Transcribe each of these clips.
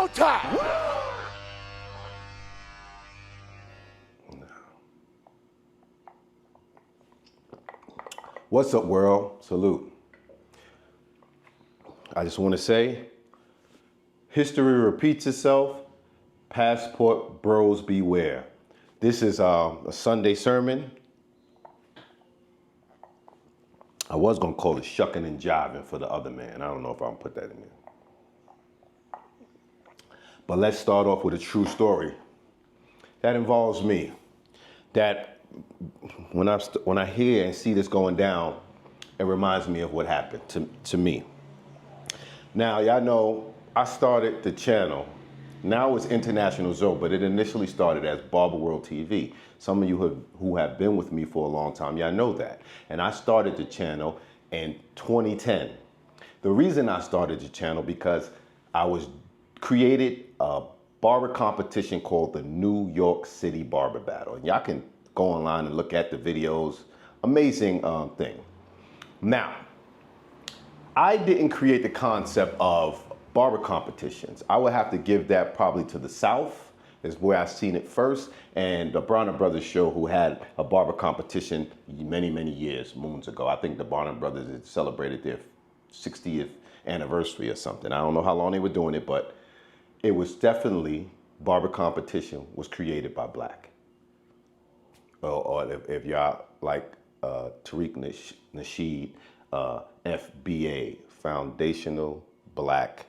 showtime! What's up, world? Salute. I just want to say, history repeats itself. Passport bros beware. This is a Sunday sermon. I was going to call it shucking and jiving for the other man. I don't know if I'm going to put that in there. But let's start off with a true story that involves me. That when I hear and see this going down, it reminds me of what happened to me. Now, y'all know I started the channel. Now it's International Zoe, but it initially started as Barber World TV. Some of you who have been with me for a long time, y'all know that. And I started the channel in 2010. The reason I started the channel because I was created a barber competition called the New York City Barber Battle. And y'all can go online and look at the videos. Amazing thing. Now, I didn't create the concept of barber competitions. I would have to give that probably to the South, is where I've seen it first, and the Barber Brothers show, who had a barber competition many, many years, moons ago. I think the Barber Brothers had celebrated their 60th anniversary or something. I don't know how long they were doing it, but it was definitely, barber competition was created by Black. Or if y'all like Tariq Nasheed, FBA, Foundational Black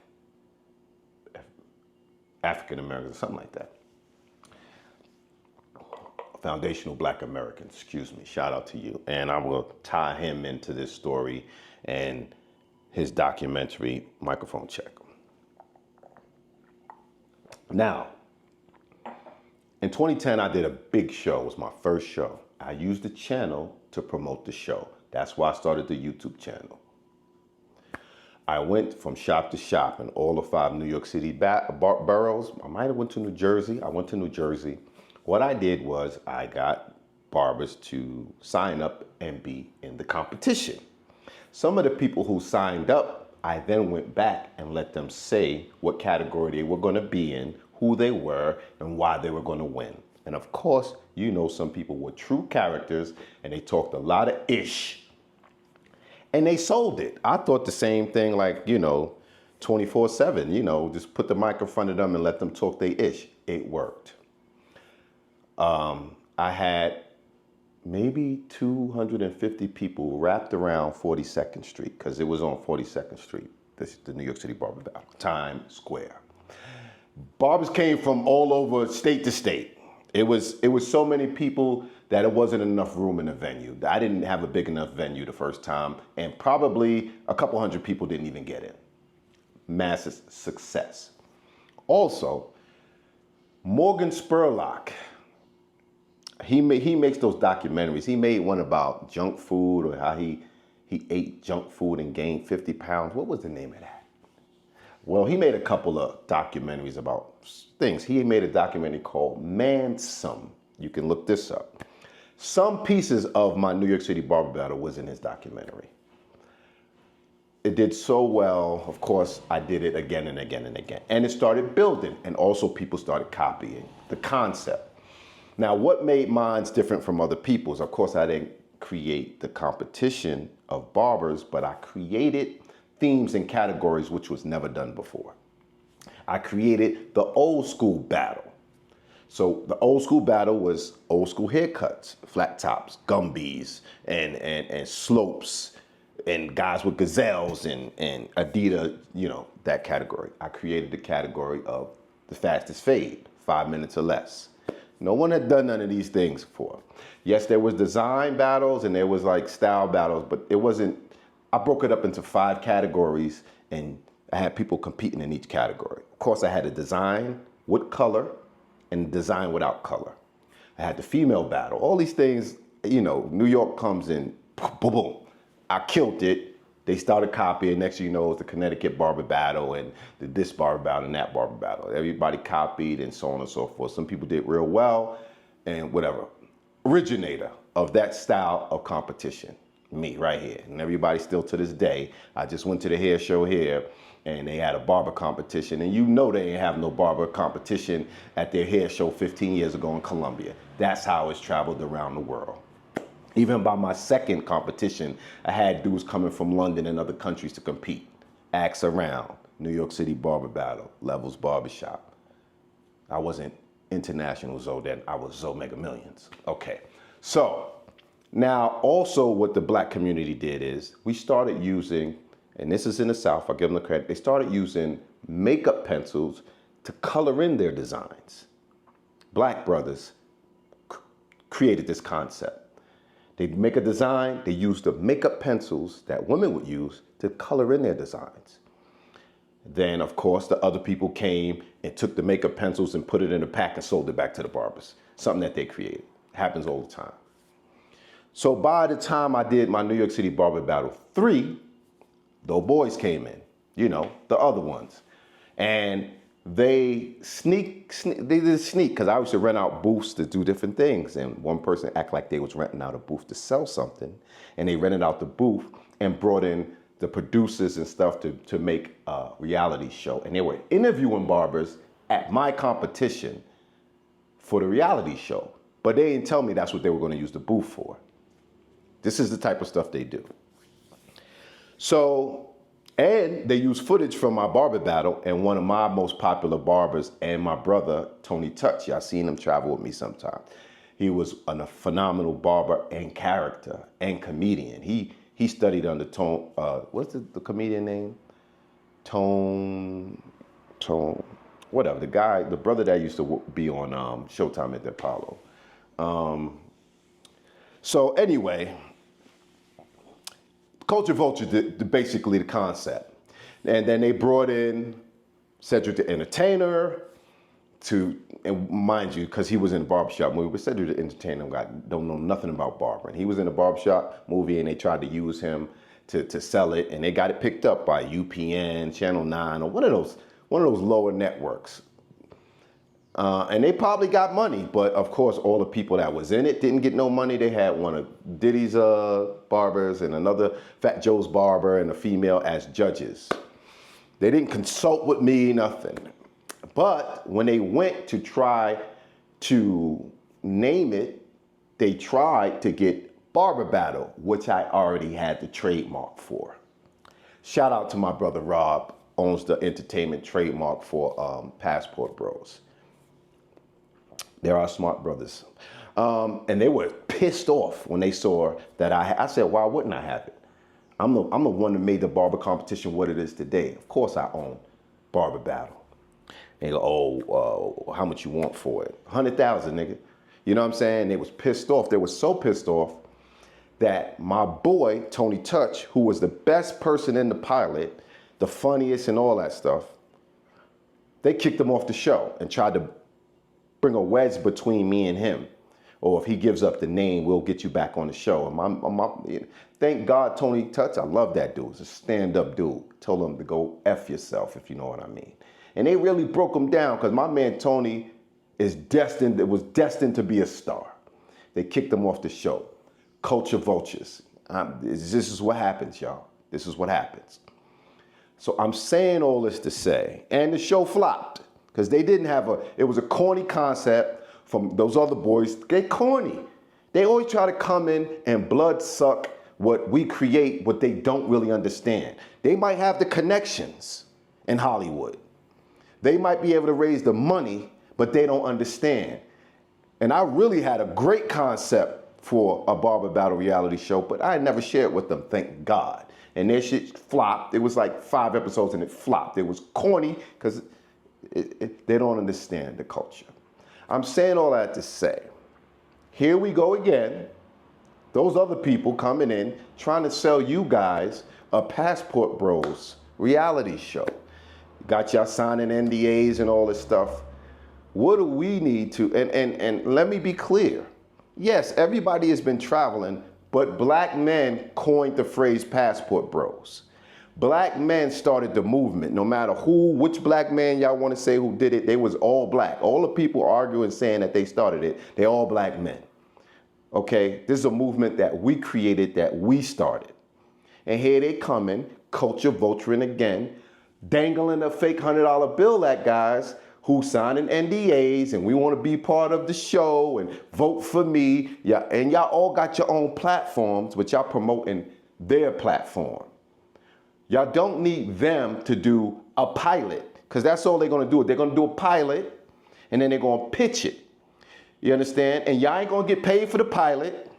African Americans, something like that. Foundational Black Americans, excuse me, shout out to you. And I will tie him into this story and his documentary, Microphone Check. Now, in 2010, I did a big show. It was my first show. I used the channel to promote the show. That's why I started the YouTube channel. I went from shop to shop in all the 5 New York City boroughs. I might have went to New Jersey. I went to New Jersey. What I did was I got barbers to sign up and be in the competition. Some of the people who signed up, I then went back and let them say what category they were going to be in, who they were, and why they were going to win. And of course, you know, some people were true characters and they talked a lot of ish. And they sold it. I thought the same thing, like, 24/7, just put the mic in front of them and let them talk their ish. It worked. I had maybe 250 people wrapped around 42nd Street, because it was on 42nd Street, the New York City Barber Battle, Times Square. Barbers came from all over, state to state. It was so many people that it wasn't enough room in the venue. I didn't have a big enough venue the first time, and probably a couple hundred people didn't even get in. Massive success. Also, Morgan Spurlock, he makes those documentaries. He made one about junk food, or how he ate junk food and gained 50 pounds. What was the name of that? Well, he made a couple of documentaries about things. He made a documentary called Mansome. You can look this up. Some pieces of my New York City Barber Battle was in his documentary. It did so well, of course, I did it again and again and again. And it started building, and also people started copying the concept. Now, what made mine different from other people's? Of course, I didn't create the competition of barbers, but I created themes and categories which was never done before. I created the old school battle. So the old school battle was old school haircuts, flat tops, Gumbies, and slopes, and guys with gazelles and Adidas, that category. I created the category of the fastest fade, 5 minutes or less. No one had done none of these things before. Yes, there was design battles and there was like style battles, but it wasn't, I broke it up into 5 categories, and I had people competing in each category. Of course, I had a design with color and design without color. I had the female battle. All these things, New York comes in, boom, boom. I killed it. They started copying. Next thing you know, it's the Connecticut Barber Battle and this Barber Battle and that Barber Battle. Everybody copied and so on and so forth. Some people did real well and whatever. Originator of that style of competition. Me right here. And everybody still to this day. I just went to the hair show here and they had a barber competition. And you know they ain't have no barber competition at their hair show 15 years ago in Colombia. That's how it's traveled around the world. Even by my second competition, I had dudes coming from London and other countries to compete. Axe Around, New York City Barber Battle, Levels Barbershop. I wasn't International Zoe then, I was Zoe Mega Millions. Okay, so now also what the black community did is we started using, and this is in the South, I'll give them the credit, they started using makeup pencils to color in their designs. Black brothers created this concept. They'd make a design, they used the makeup pencils that women would use to color in their designs. Then, of course, the other people came and took the makeup pencils and put it in a pack and sold it back to the barbers. Something that they created. Happens all the time. So by the time I did my New York City Barber Battle 3, the boys came in, you know, the other ones. And they they did sneak, because I used to rent out booths to do different things. And one person act like they was renting out a booth to sell something. And they rented out the booth and brought in the producers and stuff to make a reality show. And they were interviewing barbers at my competition for the reality show. But they didn't tell me that's what they were going to use the booth for. This is the type of stuff they do. So, and they use footage from my barber battle, and one of my most popular barbers and my brother, Tony Touch, y'all seen him travel with me sometime. He was a phenomenal barber and character and comedian. He studied under Tone, what's the comedian name? Tone, whatever, the brother that used to be on Showtime at the Apollo. So anyway, Culture Vulture did basically the concept. And then they brought in Cedric the Entertainer and mind you, because he was in the barbershop movie, but Cedric the Entertainer don't know nothing about barbering. He was in the barbershop movie and they tried to use him to sell it, and they got it picked up by UPN, Channel 9, or one of those lower networks. And they probably got money, but of course all the people that was in it didn't get no money. They had one of Diddy's barbers and another Fat Joe's barber and a female as judges. They didn't consult with me, nothing. But when they went to try to name it, they tried to get Barber Battle, which I already had the trademark for. Shout out to my brother Rob, owns the entertainment trademark for Passport Bros. There are smart brothers. And they were pissed off when they saw that I said, why wouldn't I have it? I'm the one that made the barber competition what it is today. Of course I own Barber Battle. They go, oh, how much you want for it? 100,000, nigga. You know what I'm saying? They was pissed off. They were so pissed off that my boy, Tony Touch, who was the best person in the pilot, the funniest and all that stuff, they kicked him off the show and tried to bring a wedge between me and him. Or if he gives up the name, we'll get you back on the show. And thank God, Tony Touch, I love that dude. He's a stand-up dude. Told him to go F yourself, if you know what I mean. And they really broke him down, because my man Tony was destined to be a star. They kicked him off the show. Culture vultures. This is what happens, y'all. This is what happens. So I'm saying all this to say, and the show flopped, because they didn't have it was a corny concept from those other boys. They're corny. They always try to come in and blood suck what we create, what they don't really understand. They might have the connections in Hollywood. They might be able to raise the money, but they don't understand. And I really had a great concept for a Barber Battle reality show, but I never shared with them, thank God. And their shit flopped. It was like 5 episodes and it flopped. It was corny because they don't understand the culture. I'm saying all that to say, here we go again. Those other people coming in trying to sell you guys a Passport Bros reality show. Got y'all signing NDAs and all this stuff. What do we need to, and let me be clear. Yes, everybody has been traveling, but black men coined the phrase Passport Bros. Black men started the movement. No matter which black man y'all want to say who did it, they was all black. All the people arguing saying that they started it, they all black men. Okay, this is a movement that we created, that we started. And here they coming, culture vulturing again, dangling a fake $100 bill at guys who signing NDAs and we want to be part of the show and vote for me. Yeah, and y'all all got your own platforms, but y'all promoting their platform. Y'all don't need them to do a pilot, because that's all they're going to do. They're going to do a pilot and then they're going to pitch it. You understand? And y'all ain't going to get paid for the pilot.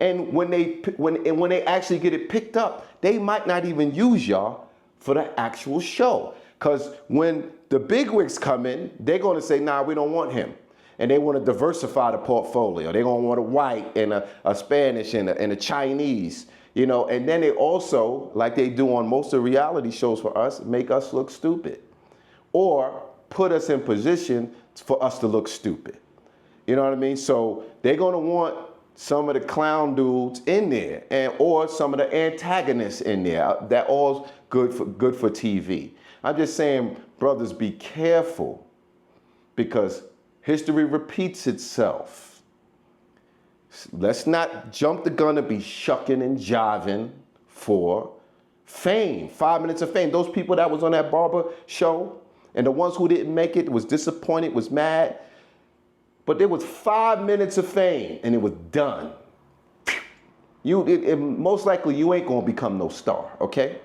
And when they actually get it picked up, they might not even use y'all for the actual show. Because when the bigwigs come in, they're going to say, nah, we don't want him. And they want to diversify the portfolio. They're going to want a white and a Spanish and a Chinese, you know. And then they also, like they do on most of the reality shows for us, make us look stupid. Or put us in position for us to look stupid. You know what I mean? So they're going to want some of the clown dudes in there, or some of the antagonists in there. That all's good for TV. I'm just saying, brothers, be careful, because history repeats itself. Let's not jump the gun and be shucking and jiving for fame. 5 minutes of fame. Those people that was on that Barber show, and the ones who didn't make it, was disappointed, was mad. But there was 5 minutes of fame and it was done. Most likely you ain't gonna become no star, okay?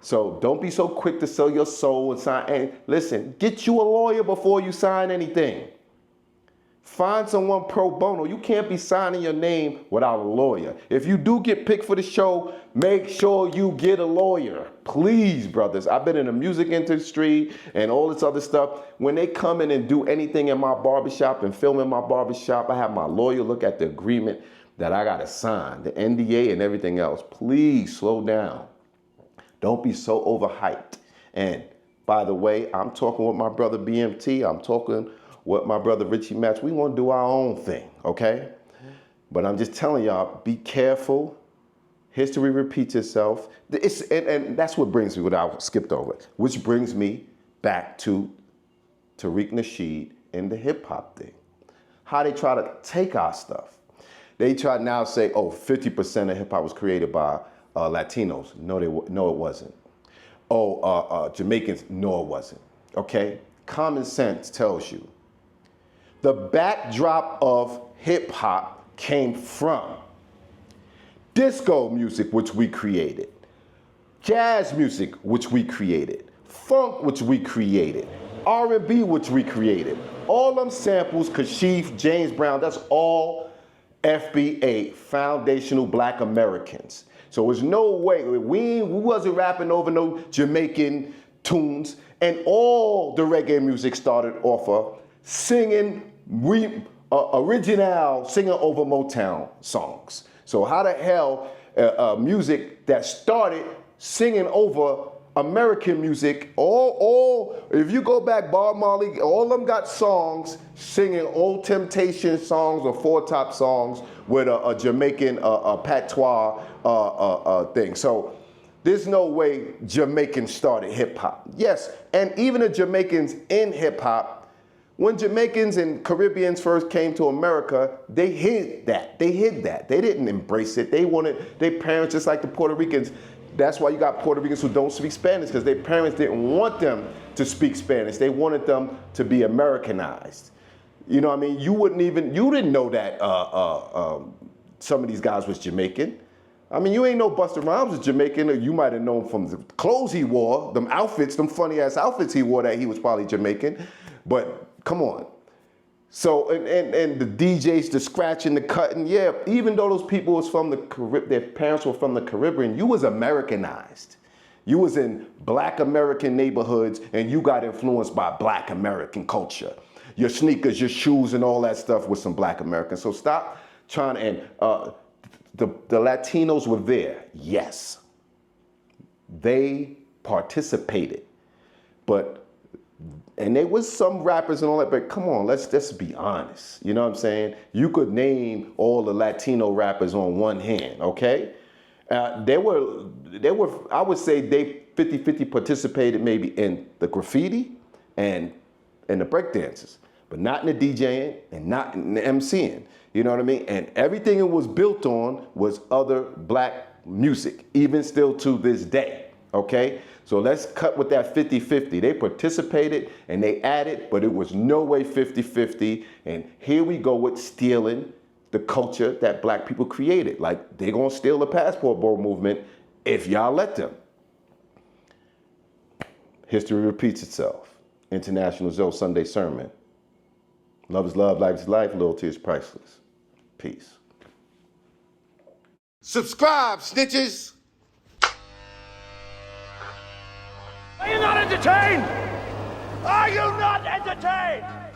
So don't be so quick to sell your soul and sign. And listen, get you a lawyer before you sign anything. Find someone pro bono. You can't be signing your name without a lawyer. If you do get picked for the show, make sure you get a lawyer. Please, brothers. I've been in the music industry and all this other stuff. When they come in and do anything in my barbershop and film in my barbershop, I have my lawyer look at the agreement that I got to sign, the NDA and everything else. Please slow down. Don't be so overhyped. And by the way, I'm talking with my brother BMT. I'm talking with my brother Richie Match. We want to do our own thing, okay? But I'm just telling y'all, be careful. History repeats itself. And that's what brings me, what I skipped over, which brings me back to Tariq Nasheed and the hip hop thing. How they try to take our stuff. They try now to say, oh, 50% of hip hop was created by Latinos. No, it wasn't. Oh, Jamaicans. No, it wasn't. Okay? Common sense tells you the backdrop of hip hop came from disco music, which we created, jazz music, which we created, funk, which we created, R&B, which we created. All them samples, Kashif, James Brown, that's all FBA, foundational Black Americans. So there's no way, we wasn't rapping over no Jamaican tunes, and all the reggae music started off of singing original, singing over Motown songs. So how the hell music that started singing over American music, if you go back, Bob Marley, all of them got songs singing Old Temptation songs or Four Top songs with a Jamaican patois thing. So there's no way Jamaicans started hip hop. Yes, and even the Jamaicans in hip hop, when Jamaicans and Caribbeans first came to America, they hid that. They didn't embrace it. They wanted their parents, just like the Puerto Ricans. That's why you got Puerto Ricans who don't speak Spanish, because their parents didn't want them to speak Spanish. They wanted them to be Americanized. You know what I mean? You didn't know that some of these guys was Jamaican. I mean, you ain't know Busta Rhymes was Jamaican, or you might have known from the clothes he wore, them outfits, them funny ass outfits he wore, that he was probably Jamaican. But come on. So, and the DJs, the scratching, the cutting, yeah, even though those people was from the Caribbean, their parents were from the Caribbean, you was Americanized. You was in Black American neighborhoods and you got influenced by Black American culture. Your sneakers, your shoes, and all that stuff was some Black American. So stop trying to, and the Latinos were there, yes. They participated, and there was some rappers and all that, but come on, let's just be honest. You know what I'm saying? You could name all the Latino rappers on one hand, okay? They were, I would say they 50-50 participated maybe in the graffiti and the breakdances. but not in the DJing and not in the MCing. You know what I mean? And everything it was built on was other black music, even still to this day, okay? So let's cut with that 50-50. They participated and they added, but it was no way 50-50. And here we go with stealing the culture that black people created. Like, they're gonna steal the passport bro movement if y'all let them. History repeats itself. International Zoe Sunday Sermon. Love is love, life is life, loyalty is priceless. Peace. Subscribe, snitches! Are you not entertained? Are you not entertained?